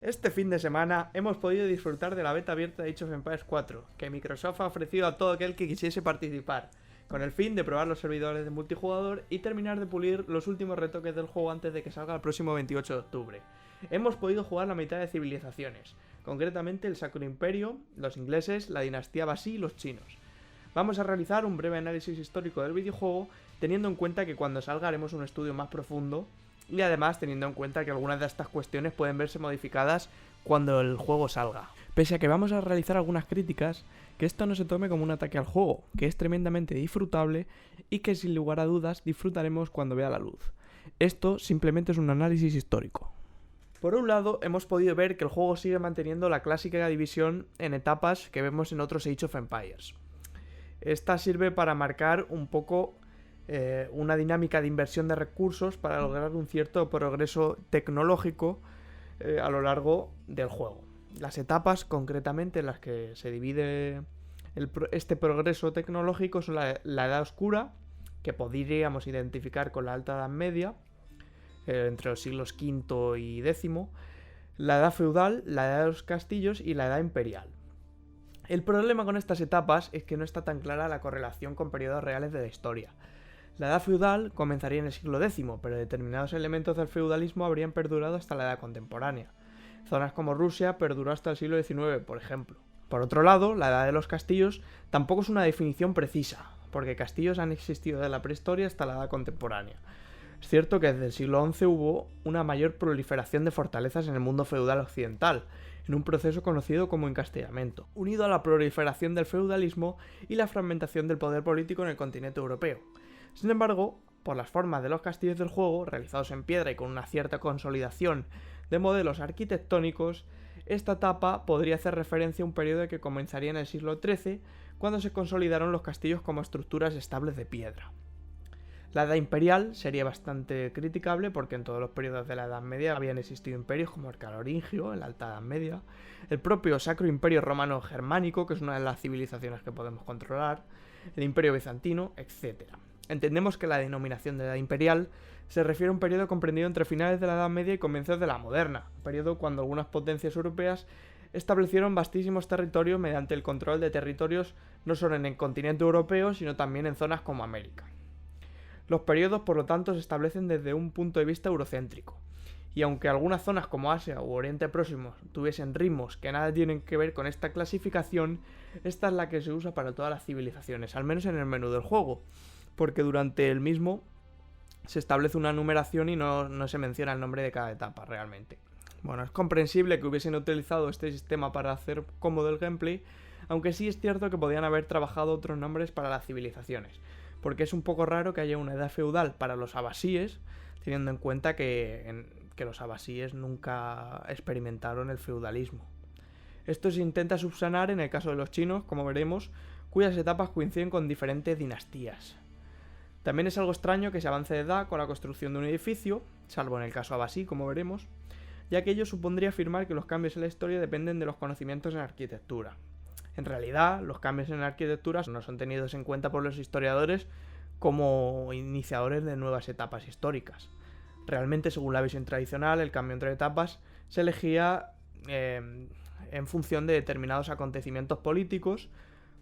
Este fin de semana hemos podido disfrutar de la beta abierta de Age of Empires 4, que Microsoft ha ofrecido a todo aquel que quisiese participar, con el fin de probar los servidores de multijugador y terminar de pulir los últimos retoques del juego antes de que salga el próximo 28 de octubre. Hemos podido jugar la mitad de civilizaciones, concretamente el Sacro Imperio, los ingleses, la dinastía Basí y los chinos. Vamos a realizar un breve análisis histórico del videojuego, teniendo en cuenta que cuando salga haremos un estudio más profundo y además teniendo en cuenta que algunas de estas cuestiones pueden verse modificadas cuando el juego salga. Pese a que vamos a realizar algunas críticas, que esto no se tome como un ataque al juego, que es tremendamente disfrutable y que sin lugar a dudas disfrutaremos cuando vea la luz. Esto simplemente es un análisis histórico. Por un lado, hemos podido ver que el juego sigue manteniendo la clásica división en etapas que vemos en otros Age of Empires. Esta sirve para marcar un poco una dinámica de inversión de recursos para lograr un cierto progreso tecnológico a lo largo del juego. Las etapas concretamente en las que se divide este progreso tecnológico son la Edad Oscura, que podríamos identificar con la Alta Edad Media, entre los siglos V y X, la Edad Feudal, la Edad de los Castillos y la Edad Imperial. El problema con estas etapas es que no está tan clara la correlación con periodos reales de la historia. La Edad Feudal comenzaría en el siglo X, pero determinados elementos del feudalismo habrían perdurado hasta la Edad Contemporánea. Zonas como Rusia perduró hasta el siglo XIX, por ejemplo. Por otro lado, la Edad de los Castillos tampoco es una definición precisa, porque castillos han existido desde la prehistoria hasta la Edad Contemporánea. Es cierto que desde el siglo XI hubo una mayor proliferación de fortalezas en el mundo feudal occidental, en un proceso conocido como encastellamiento, unido a la proliferación del feudalismo y la fragmentación del poder político en el continente europeo. Sin embargo, por las formas de los castillos del juego, realizados en piedra y con una cierta consolidación de modelos arquitectónicos, esta etapa podría hacer referencia a un periodo que comenzaría en el siglo XIII, cuando se consolidaron los castillos como estructuras estables de piedra. La Edad Imperial sería bastante criticable porque en todos los periodos de la Edad Media habían existido imperios como el carolingio en la Alta Edad Media, el propio Sacro Imperio Romano Germánico, que es una de las civilizaciones que podemos controlar, el Imperio Bizantino, etc. Entendemos que la denominación de Edad Imperial se refiere a un periodo comprendido entre finales de la Edad Media y comienzos de la Moderna, un periodo cuando algunas potencias europeas establecieron vastísimos territorios mediante el control de territorios no solo en el continente europeo, sino también en zonas como América. Los periodos, por lo tanto, se establecen desde un punto de vista eurocéntrico, y aunque algunas zonas como Asia u Oriente Próximo tuviesen ritmos que nada tienen que ver con esta clasificación, esta es la que se usa para todas las civilizaciones, al menos en el menú del juego, porque durante el mismo se establece una numeración y no se menciona el nombre de cada etapa realmente. Bueno, es comprensible que hubiesen utilizado este sistema para hacer cómodo el gameplay, aunque sí es cierto que podían haber trabajado otros nombres para las civilizaciones, porque es un poco raro que haya una edad feudal para los abasíes, teniendo en cuenta que los abasíes nunca experimentaron el feudalismo. Esto se intenta subsanar en el caso de los chinos, como veremos, cuyas etapas coinciden con diferentes dinastías. También es algo extraño que se avance de edad con la construcción de un edificio, salvo en el caso abasí, como veremos, ya que ello supondría afirmar que los cambios en la historia dependen de los conocimientos en arquitectura. En realidad, los cambios en la arquitectura no son tenidos en cuenta por los historiadores como iniciadores de nuevas etapas históricas. Realmente, según la visión tradicional, el cambio entre etapas se elegía en función de determinados acontecimientos políticos,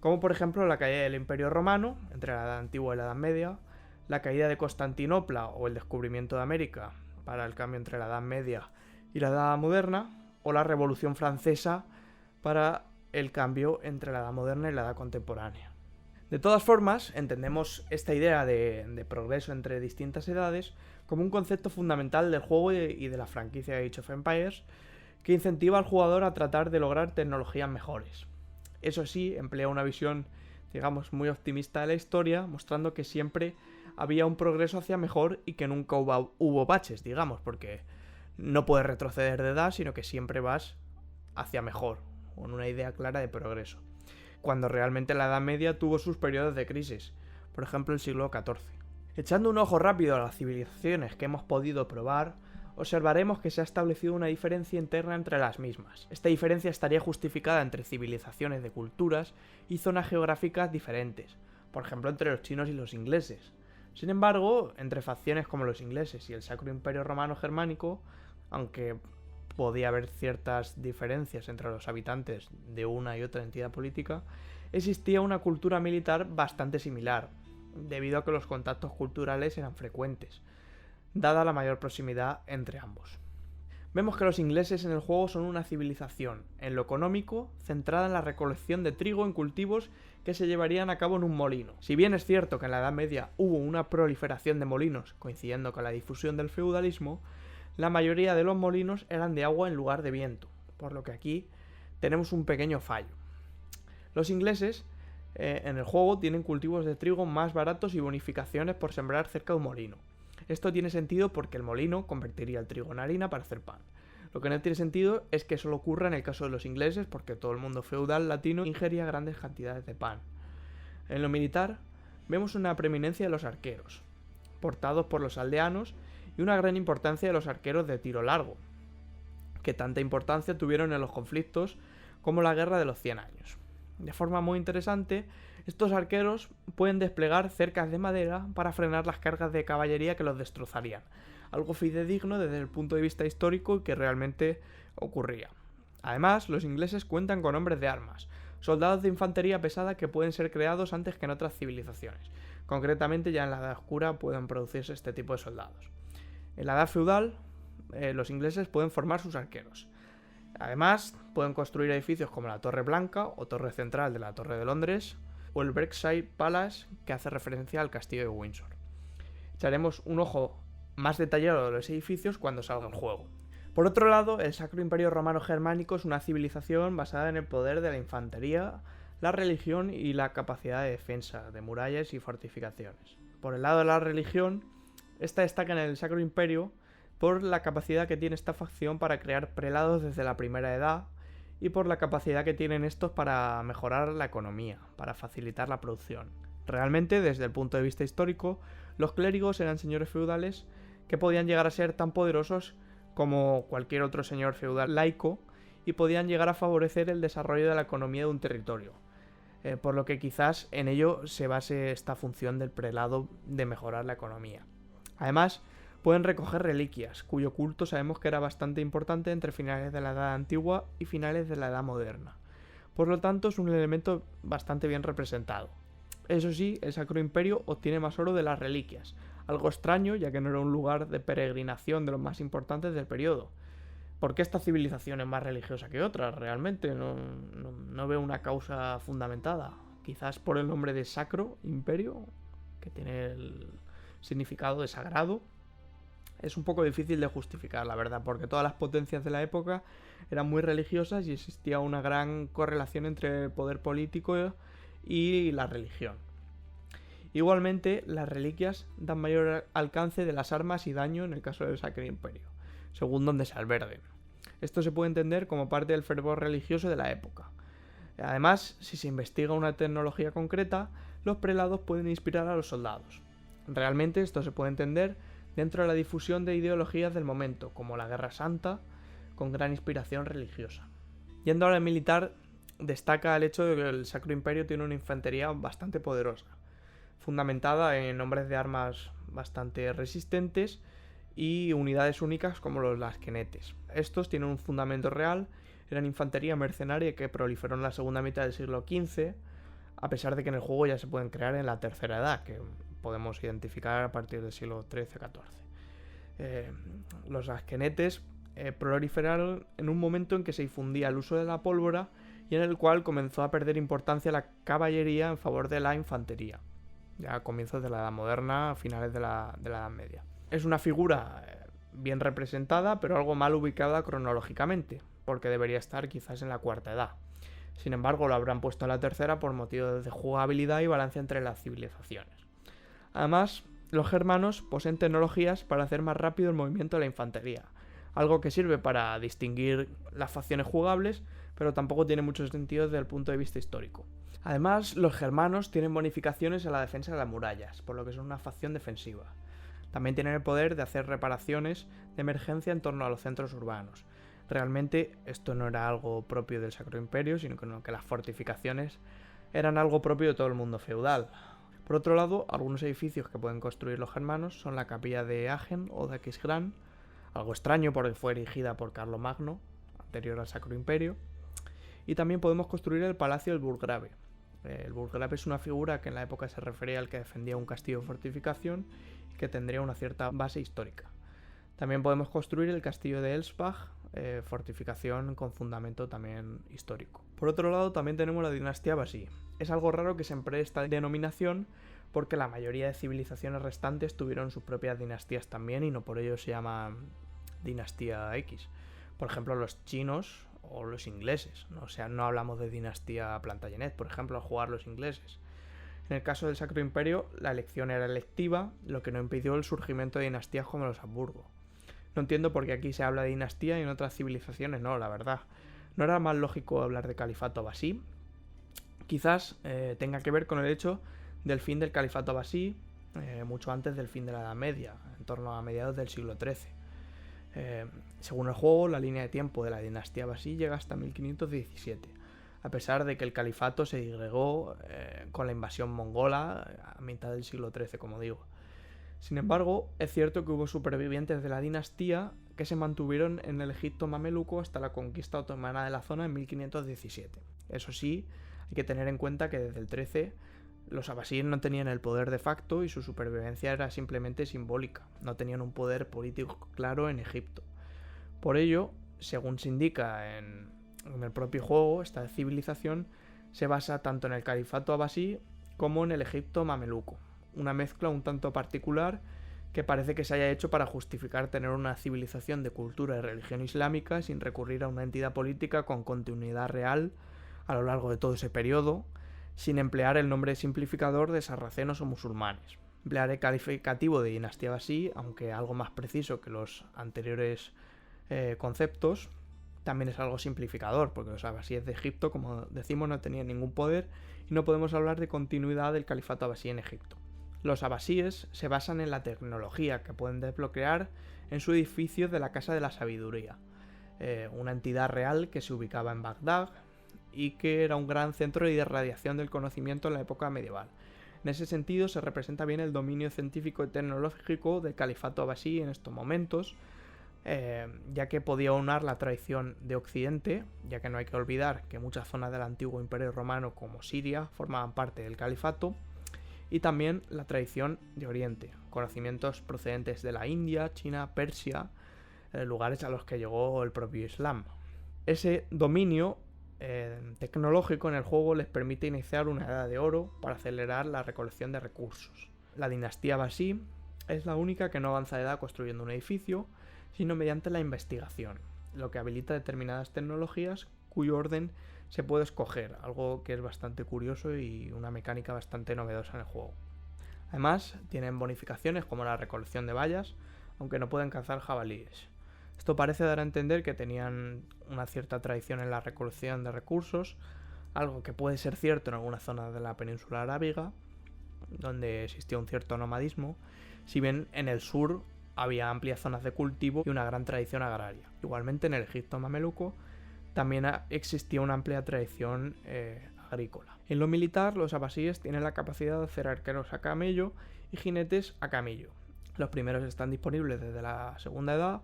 como por ejemplo la caída del Imperio Romano, entre la Edad Antigua y la Edad Media, la caída de Constantinopla o el descubrimiento de América, para el cambio entre la Edad Media y la Edad Moderna, o la Revolución Francesa, para el cambio entre la Edad Moderna y la Edad Contemporánea. De todas formas, entendemos esta idea de progreso entre distintas edades como un concepto fundamental del juego y de la franquicia de Age of Empires, que incentiva al jugador a tratar de lograr tecnologías mejores. Eso sí, emplea una visión, digamos, muy optimista de la historia, mostrando que siempre había un progreso hacia mejor y que nunca hubo baches, digamos, porque no puedes retroceder de edad, sino que siempre vas hacia mejor, con una idea clara de progreso. Cuando realmente la Edad Media tuvo sus periodos de crisis, por ejemplo el siglo XIV. Echando un ojo rápido a las civilizaciones que hemos podido probar, observaremos que se ha establecido una diferencia interna entre las mismas. Esta diferencia estaría justificada entre civilizaciones de culturas y zonas geográficas diferentes, por ejemplo entre los chinos y los ingleses. Sin embargo, entre facciones como los ingleses y el Sacro Imperio Romano Germánico, aunque podía haber ciertas diferencias entre los habitantes de una y otra entidad política, existía una cultura militar bastante similar, debido a que los contactos culturales eran frecuentes, dada la mayor proximidad entre ambos. Vemos que los ingleses en el juego son una civilización, en lo económico, centrada en la recolección de trigo en cultivos que se llevarían a cabo en un molino. Si bien es cierto que en la Edad Media hubo una proliferación de molinos, coincidiendo con la difusión del feudalismo, la mayoría de los molinos eran de agua en lugar de viento, por lo que aquí tenemos un pequeño fallo. Los ingleses en el juego tienen cultivos de trigo más baratos y bonificaciones por sembrar cerca de un molino. Esto tiene sentido porque el molino convertiría el trigo en harina para hacer pan. Lo que no tiene sentido es que solo ocurra en el caso de los ingleses, porque todo el mundo feudal latino ingería grandes cantidades de pan. En lo militar, vemos una preeminencia de los arqueros, portados por los aldeanos, y una gran importancia de los arqueros de tiro largo, que tanta importancia tuvieron en los conflictos como la Guerra de los 100 años. De forma muy interesante, estos arqueros pueden desplegar cercas de madera para frenar las cargas de caballería que los destrozarían, algo fidedigno desde el punto de vista histórico y que realmente ocurría. Además, los ingleses cuentan con hombres de armas, soldados de infantería pesada que pueden ser creados antes que en otras civilizaciones. Concretamente, ya en la Edad Oscura pueden producirse este tipo de soldados. En la Edad Feudal, los ingleses pueden formar sus arqueros. Además, pueden construir edificios como la Torre Blanca o Torre Central de la Torre de Londres o el Berkshire Palace, que hace referencia al castillo de Windsor. Echaremos un ojo más detallado de los edificios cuando salga el juego. Por otro lado, el Sacro Imperio Romano Germánico es una civilización basada en el poder de la infantería, la religión y la capacidad de defensa de murallas y fortificaciones. Por el lado de la religión, esta destaca en el Sacro Imperio por la capacidad que tiene esta facción para crear prelados desde la primera edad y por la capacidad que tienen estos para mejorar la economía, para facilitar la producción. Realmente, desde el punto de vista histórico, los clérigos eran señores feudales que podían llegar a ser tan poderosos como cualquier otro señor feudal laico y podían llegar a favorecer el desarrollo de la economía de un territorio, por lo que quizás en ello se base esta función del prelado de mejorar la economía. Además, pueden recoger reliquias, cuyo culto sabemos que era bastante importante entre finales de la Edad Antigua y finales de la Edad Moderna. Por lo tanto, es un elemento bastante bien representado. Eso sí, el Sacro Imperio obtiene más oro de las reliquias, algo extraño ya que no era un lugar de peregrinación de los más importantes del periodo. ¿Por qué esta civilización es más religiosa que otras? Realmente no veo una causa fundamentada. Quizás por el nombre de Sacro Imperio, que tiene el significado de sagrado. Es un poco difícil de justificar, la verdad, porque todas las potencias de la época eran muy religiosas y existía una gran correlación entre el poder político y la religión. Igualmente, las reliquias dan mayor alcance de las armas y daño en el caso del Sacro Imperio, según donde se alberguen. Esto se puede entender como parte del fervor religioso de la época. Además, si se investiga una tecnología concreta, los prelados pueden inspirar a los soldados. Realmente esto se puede entender dentro de la difusión de ideologías del momento, como la Guerra Santa, con gran inspiración religiosa. Yendo a la militar, destaca el hecho de que el Sacro Imperio tiene una infantería bastante poderosa, fundamentada en hombres de armas bastante resistentes y unidades únicas como los lasquenetes. Estos tienen un fundamento real, eran infantería mercenaria que proliferó en la segunda mitad del siglo XV, a pesar de que en el juego ya se pueden crear en la tercera edad, que podemos identificar a partir del siglo XIII-XIV. Los asquenetes proliferaron en un momento en que se difundía el uso de la pólvora y en el cual comenzó a perder importancia la caballería en favor de la infantería, ya a comienzos de la Edad Moderna, a finales de la Edad Media. Es una figura bien representada, pero algo mal ubicada cronológicamente, porque debería estar quizás en la cuarta edad. Sin embargo, lo habrán puesto en la tercera por motivos de jugabilidad y balance entre las civilizaciones. Además, los germanos poseen tecnologías para hacer más rápido el movimiento de la infantería, algo que sirve para distinguir las facciones jugables, pero tampoco tiene mucho sentido desde el punto de vista histórico. Además, los germanos tienen bonificaciones a la defensa de las murallas, por lo que son una facción defensiva. También tienen el poder de hacer reparaciones de emergencia en torno a los centros urbanos. Realmente esto no era algo propio del Sacro Imperio, sino que las fortificaciones eran algo propio de todo el mundo feudal. Por otro lado, algunos edificios que pueden construir los germanos son la capilla de Agen o de Aquisgrán, algo extraño porque fue erigida por Carlomagno, anterior al Sacro Imperio. Y también podemos construir el Palacio del Burggrave. El Burggrave es una figura que en la época se refería al que defendía un castillo o fortificación y que tendría una cierta base histórica. También podemos construir el castillo de Elsbach, fortificación con fundamento también histórico. Por otro lado, también tenemos la dinastía Basí. Es algo raro que se emplee esta denominación porque la mayoría de civilizaciones restantes tuvieron sus propias dinastías también y no por ello se llama dinastía X. Por ejemplo, los chinos o los ingleses, ¿no? O sea, no hablamos de dinastía Plantagenet, por ejemplo, al jugar los ingleses. En el caso del Sacro Imperio, la elección era electiva, lo que no impidió el surgimiento de dinastías como los Habsburgo. No entiendo por qué aquí se habla de dinastía y en otras civilizaciones no, la verdad. ¿No era más lógico hablar de califato abasí? Quizás tenga que ver con el hecho del fin del califato abasí, mucho antes del fin de la Edad Media, en torno a mediados del siglo XIII. Según el juego, la línea de tiempo de la dinastía Basí llega hasta 1517, a pesar de que el califato se disgregó con la invasión mongola a mitad del siglo XIII, como digo. Sin embargo, es cierto que hubo supervivientes de la dinastía que se mantuvieron en el Egipto mameluco hasta la conquista otomana de la zona en 1517. Eso sí, hay que tener en cuenta que desde el 13 los abasíes no tenían el poder de facto y su supervivencia era simplemente simbólica, no tenían un poder político claro en Egipto. Por ello, según se indica en el propio juego, esta civilización se basa tanto en el califato abasí como en el Egipto mameluco, una mezcla un tanto particular que parece que se haya hecho para justificar tener una civilización de cultura y religión islámica sin recurrir a una entidad política con continuidad real a lo largo de todo ese periodo, sin emplear el nombre simplificador de sarracenos o musulmanes. Emplear el calificativo de dinastía Basí, aunque algo más preciso que los anteriores conceptos, también es algo simplificador, porque los abasíes de Egipto, como decimos, no tenían ningún poder y no podemos hablar de continuidad del califato abasí en Egipto. Los abasíes se basan en la tecnología que pueden desbloquear en su edificio de la Casa de la Sabiduría, una entidad real que se ubicaba en Bagdad y que era un gran centro de irradiación del conocimiento en la época medieval. En ese sentido se representa bien el dominio científico y tecnológico del califato abasí en estos momentos, ya que podía unir la tradición de Occidente, ya que no hay que olvidar que muchas zonas del antiguo Imperio Romano como Siria formaban parte del califato, y también la tradición de Oriente, conocimientos procedentes de la India, China, Persia, lugares a los que llegó el propio Islam. Ese dominio tecnológico en el juego les permite iniciar una edad de oro para acelerar la recolección de recursos. La dinastía Basí es la única que no avanza de edad construyendo un edificio, sino mediante la investigación, lo que habilita determinadas tecnologías cuyo orden se puede escoger, algo que es bastante curioso y una mecánica bastante novedosa en el juego. Además, tienen bonificaciones como la recolección de bayas, aunque no pueden cazar jabalíes. Esto parece dar a entender que tenían una cierta tradición en la recolección de recursos, algo que puede ser cierto en algunas zonas de la península arábiga, donde existía un cierto nomadismo, si bien en el sur había amplias zonas de cultivo y una gran tradición agraria. Igualmente en el Egipto mameluco también existía una amplia tradición agrícola. En lo militar, los abasíes tienen la capacidad de hacer arqueros a camello y jinetes a camello. Los primeros están disponibles desde la segunda edad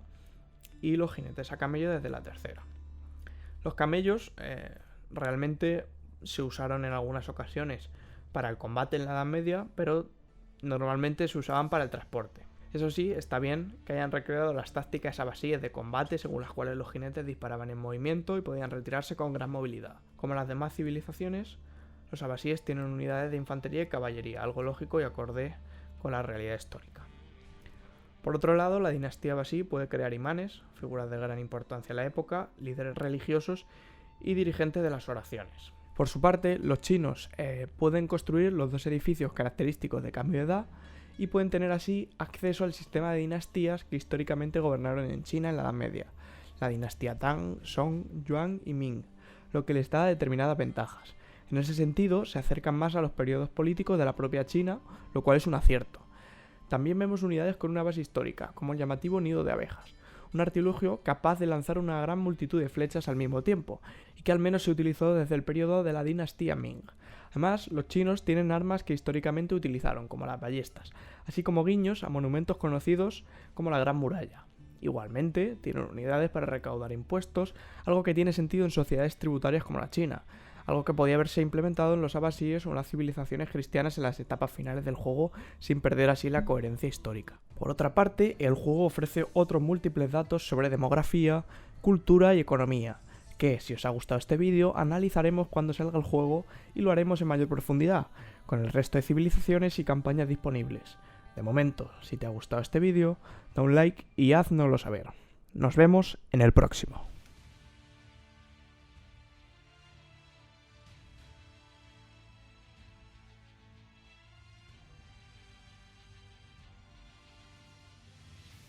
y los jinetes a camello desde la tercera. Los camellos realmente se usaron en algunas ocasiones para el combate en la Edad Media, pero normalmente se usaban para el transporte. Eso sí, está bien que hayan recreado las tácticas abasíes de combate según las cuales los jinetes disparaban en movimiento y podían retirarse con gran movilidad. Como las demás civilizaciones, los abasíes tienen unidades de infantería y caballería, algo lógico y acorde con la realidad histórica. Por otro lado, la dinastía Basí puede crear imanes, figuras de gran importancia en la época, líderes religiosos y dirigentes de las oraciones. Por su parte, los chinos pueden construir los dos edificios característicos de cambio de edad y pueden tener así acceso al sistema de dinastías que históricamente gobernaron en China en la Edad Media, la dinastía Tang, Song, Yuan y Ming, lo que les da determinadas ventajas. En ese sentido, se acercan más a los periodos políticos de la propia China, lo cual es un acierto. También vemos unidades con una base histórica, como el llamativo nido de abejas, un artilugio capaz de lanzar una gran multitud de flechas al mismo tiempo, y que al menos se utilizó desde el periodo de la dinastía Ming. Además, los chinos tienen armas que históricamente utilizaron, como las ballestas, así como guiños a monumentos conocidos como la Gran Muralla. Igualmente, tienen unidades para recaudar impuestos, algo que tiene sentido en sociedades tributarias como la China, algo que podía haberse implementado en los abasíes o en las civilizaciones cristianas en las etapas finales del juego sin perder así la coherencia histórica. Por otra parte, el juego ofrece otros múltiples datos sobre demografía, cultura y economía, que si os ha gustado este vídeo analizaremos cuando salga el juego y lo haremos en mayor profundidad, con el resto de civilizaciones y campañas disponibles. De momento, si te ha gustado este vídeo, da un like y háznoslo saber. Nos vemos en el próximo.